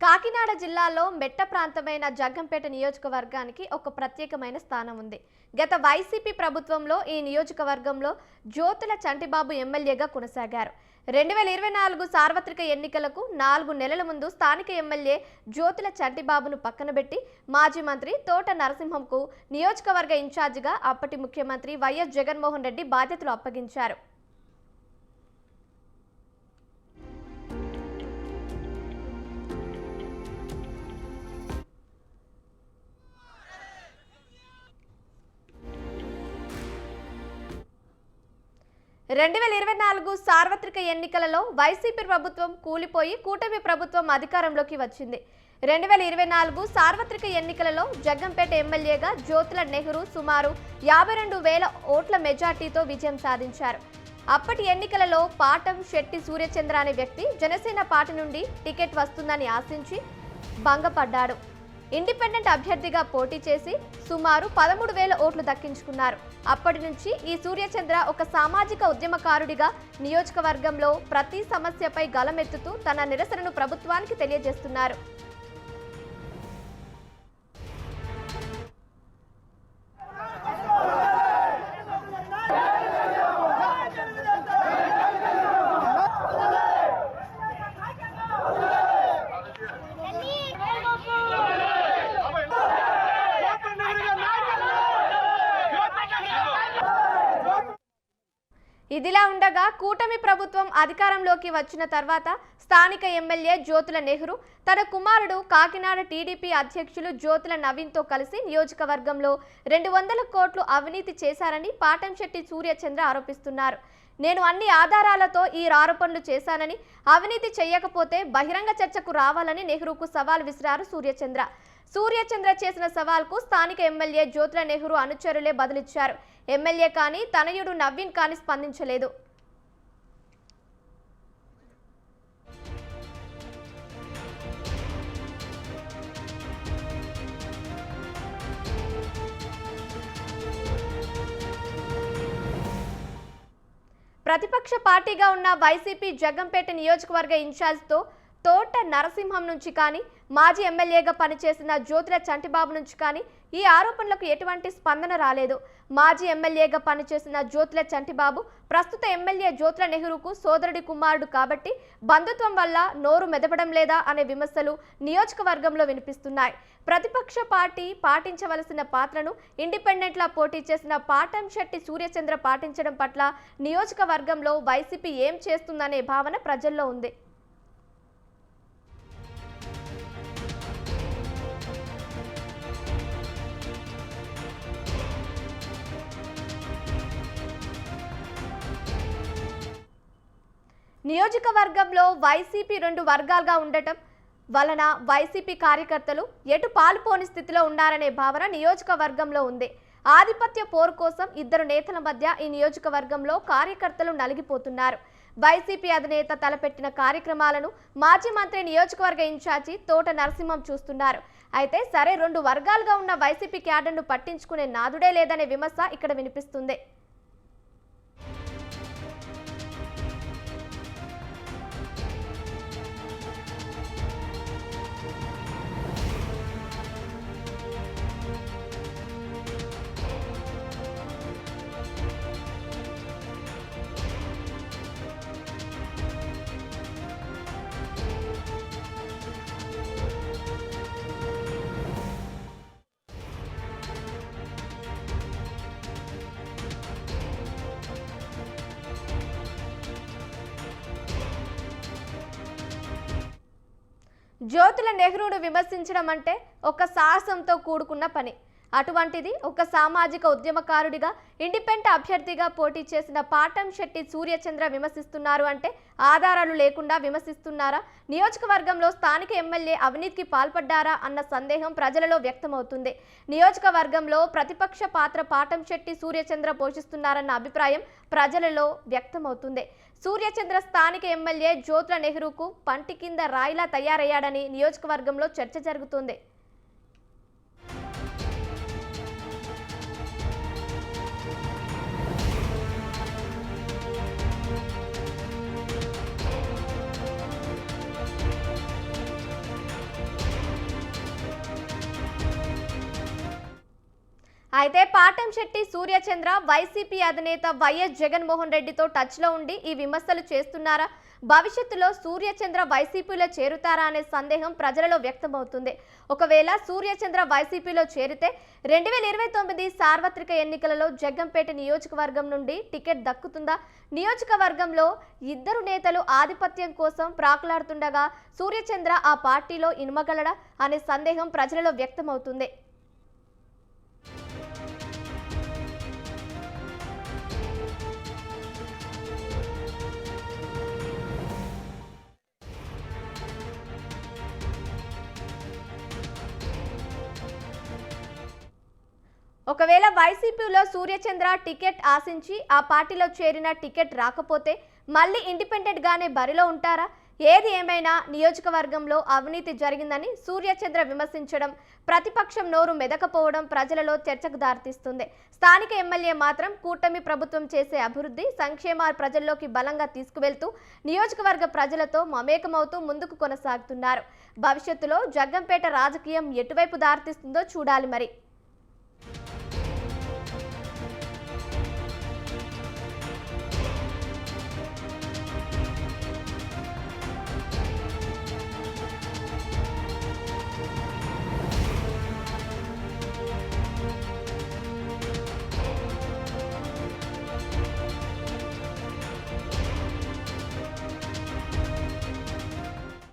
కాకినాడ జిల్లాలో మెట్ట ప్రాంతమైన జగ్గంపేట నియోజకవర్గానికి ఒక ప్రత్యేకమైన స్థానం ఉంది. గత వైసీపీ ప్రభుత్వంలో ఈ నియోజకవర్గంలో జ్యోతుల చంటిబాబు ఎమ్మెల్యేగా కొనసాగారు. 2024 సార్వత్రిక ఎన్నికలకు 4 నెలల ముందు స్థానిక ఎమ్మెల్యే జ్యోతుల చంటిబాబును పక్కనబెట్టి మాజీ మంత్రి తోట నరసింహంకు నియోజకవర్గ ఇన్ఛార్జిగా అప్పటి ముఖ్యమంత్రి వైఎస్ జగన్మోహన్ రెడ్డి బాధ్యతలు అప్పగించారు. రెండు 2024 సార్వత్రిక ఎన్నికలలో వైసీపీ ప్రభుత్వం కూలిపోయి కూటమి ప్రభుత్వం అధికారంలోకి వచ్చింది. 2024 సార్వత్రిక ఎన్నికలలో జగ్గంపేట ఎమ్మెల్యేగా జ్యోతుల నెహ్రూ సుమారు 52,000 ఓట్ల మెజార్టీతో విజయం సాధించారు. అప్పటి ఎన్నికలలో పాటం శెట్టి సూర్యచంద్ర అనే వ్యక్తి జనసేన పార్టీ నుండి టికెట్ వస్తుందని ఆశించి భంగపడ్డాడు. ఇండిపెండెంట్ అభ్యర్థిగా పోటీ చేసి సుమారు 13,000 ఓట్లు దక్కించుకున్నారు. అప్పటి నుంచి ఈ సూర్యచంద్ర ఒక సామాజిక ఉద్యమకారుడిగా నియోజకవర్గంలో ప్రతి సమస్యపై గలమెత్తుతూ తన నిరసనను ప్రభుత్వానికి తెలియజేస్తున్నారు. ఇదిలా ఉండగా కూటమి ప్రభుత్వం అధికారంలోకి వచ్చిన తర్వాత స్థానిక ఎమ్మెల్యే జ్యోతుల నెహ్రూ తన కుమారుడు కాకినాడ టీడీపీ అధ్యక్షులు జ్యోతుల నవీన్తో కలిసి నియోజకవర్గంలో 200 కోట్లు అవినీతి చేశారని పాటంశెట్టి సూర్యచంద్ర ఆరోపిస్తున్నారు. నేను అన్ని ఆధారాలతో ఈ ఆరోపణలు చేశానని, అవినీతి చేయకపోతే బహిరంగ చర్చకు రావాలని నెహ్రూకు సవాల్ విసిరారు సూర్యచంద్ర చేసిన సవాల్కు స్థానిక ఎమ్మెల్యే జ్యోతుల నెహ్రూ అనుచరులే బదులిచ్చారు. ఎమ్మెల్యే కానీ తనయుడు నవీన్ కానీ స్పందించలేదు. ప్రతిపక్ష పార్టీగా ఉన్న వైసీపీ జగ్గంపేట నియోజకవర్గ ఇన్ఛార్జ్తో తోట నరసింహం నుంచి కానీ, మాజీ ఎమ్మెల్యేగా పనిచేసిన జ్యోతుల చంటిబాబు నుంచి కానీ ఈ ఆరోపణలకు ఎటువంటి స్పందన రాలేదు. మాజీ ఎమ్మెల్యేగా పనిచేసిన జ్యోతుల చంటిబాబు ప్రస్తుత ఎమ్మెల్యే జ్యోతుల నెహ్రూకు సోదరుడి కుమారుడు కాబట్టి బంధుత్వం వల్ల నోరు మెదపడం లేదా అనే విమర్శలు నియోజకవర్గంలో వినిపిస్తున్నాయి. ప్రతిపక్ష పార్టీ పాటించవలసిన పాత్రను ఇండిపెండెంట్లా పోటీ చేసిన పాటంశెట్టి సూర్యచంద్ర పాటించడం పట్ల నియోజకవర్గంలో వైసీపీ ఏం చేస్తుందనే భావన ప్రజల్లో ఉంది. నియోజకవర్గంలో వైసీపీ 2 వర్గాలుగా ఉండటం వలన వైసీపీ కార్యకర్తలు ఎటు పాలుపోని స్థితిలో ఉన్నారనే భావన నియోజకవర్గంలో ఉంది. ఆధిపత్య పోరు కోసం ఇద్దరు నేతల మధ్య ఈ నియోజకవర్గంలో కార్యకర్తలు నలిగిపోతున్నారు. వైసీపీ అధినేత తలపెట్టిన కార్యక్రమాలను మాజీ మంత్రి నియోజకవర్గ ఇన్ఛార్జి తోట నరసింహం చూస్తున్నారు. అయితే సరే 2 వర్గాలుగా ఉన్న వైసీపీ క్యాడర్ను పట్టించుకునే నాదుడే లేదనే విమర్శ ఇక్కడ వినిపిస్తుంది. జ్యోతుల నెహ్రూను విమర్శించడం అంటే ఒక సాహసంతో కూడుకున్న పని. అటువంటిది ఒక సామాజిక ఉద్యమకారుడిగా ఇండిపెండెంట్ అభ్యర్థిగా పోటీ చేసిన పాటంశెట్టి సూర్యచంద్ర విమర్శిస్తున్నారు అంటే ఆధారాలు లేకుండా విమర్శిస్తున్నారా? నియోజకవర్గంలో స్థానిక ఎమ్మెల్యే అవినీతికి పాల్పడ్డారా అన్న సందేహం ప్రజలలో వ్యక్తమవుతుంది. నియోజకవర్గంలో ప్రతిపక్ష పాత్ర పాటంశెట్టి సూర్యచంద్ర పోషిస్తున్నారన్న అభిప్రాయం ప్రజలలో వ్యక్తమవుతుంది. సూర్యచంద్ర స్థానిక ఎమ్మెల్యే జ్యోతుల నెహ్రూకు పంటి కింద రాయిలా తయారయ్యాడని నియోజకవర్గంలో చర్చ జరుగుతుంది. అయితే పాటంశెట్టి సూర్యచంద్ర వైసీపీ అధినేత వైఎస్ జగన్మోహన్ రెడ్డితో టచ్లో ఉండి ఈ విమర్శలు చేస్తున్నారా? భవిష్యత్తులో సూర్యచంద్ర వైసీపీలో చేరుతారా అనే సందేహం ప్రజలలో వ్యక్తమవుతుంది. ఒకవేళ సూర్యచంద్ర వైసీపీలో చేరితే 2029 సార్వత్రిక ఎన్నికలలో జగ్గంపేట నియోజకవర్గం నుండి టికెట్ దక్కుతుందా? నియోజకవర్గంలో ఇద్దరు నేతలు ఆధిపత్యం కోసం ప్రాకులాడుతుండగా సూర్యచంద్ర ఆ పార్టీలో ఇనుమగలడా అనే సందేహం ప్రజలలో వ్యక్తమవుతుంది. ఒకవేళ వైసీపీలో సూర్యచంద్ర టికెట్ ఆశించి ఆ పార్టీలో చేరిన టికెట్ రాకపోతే మళ్ళీ ఇండిపెండెంట్ గానే బరిలో ఉంటారా? ఏది ఏమైనా నియోజకవర్గంలో అవినీతి జరిగిందని సూర్యచంద్ర విమర్శించడం, ప్రతిపక్షం నోరు మెదకపోవడం ప్రజలలో చర్చకు దారితీస్తుంది. స్థానిక ఎమ్మెల్యే మాత్రం కూటమి ప్రభుత్వం చేసే అభివృద్ధి, సంక్షేమాలు ప్రజల్లోకి బలంగా తీసుకువెళ్తూ నియోజకవర్గ ప్రజలతో మమేకమవుతూ ముందుకు కొనసాగుతున్నారు. భవిష్యత్తులో జగ్గంపేట రాజకీయం ఎటువైపు దారితీస్తుందో చూడాలి మరి.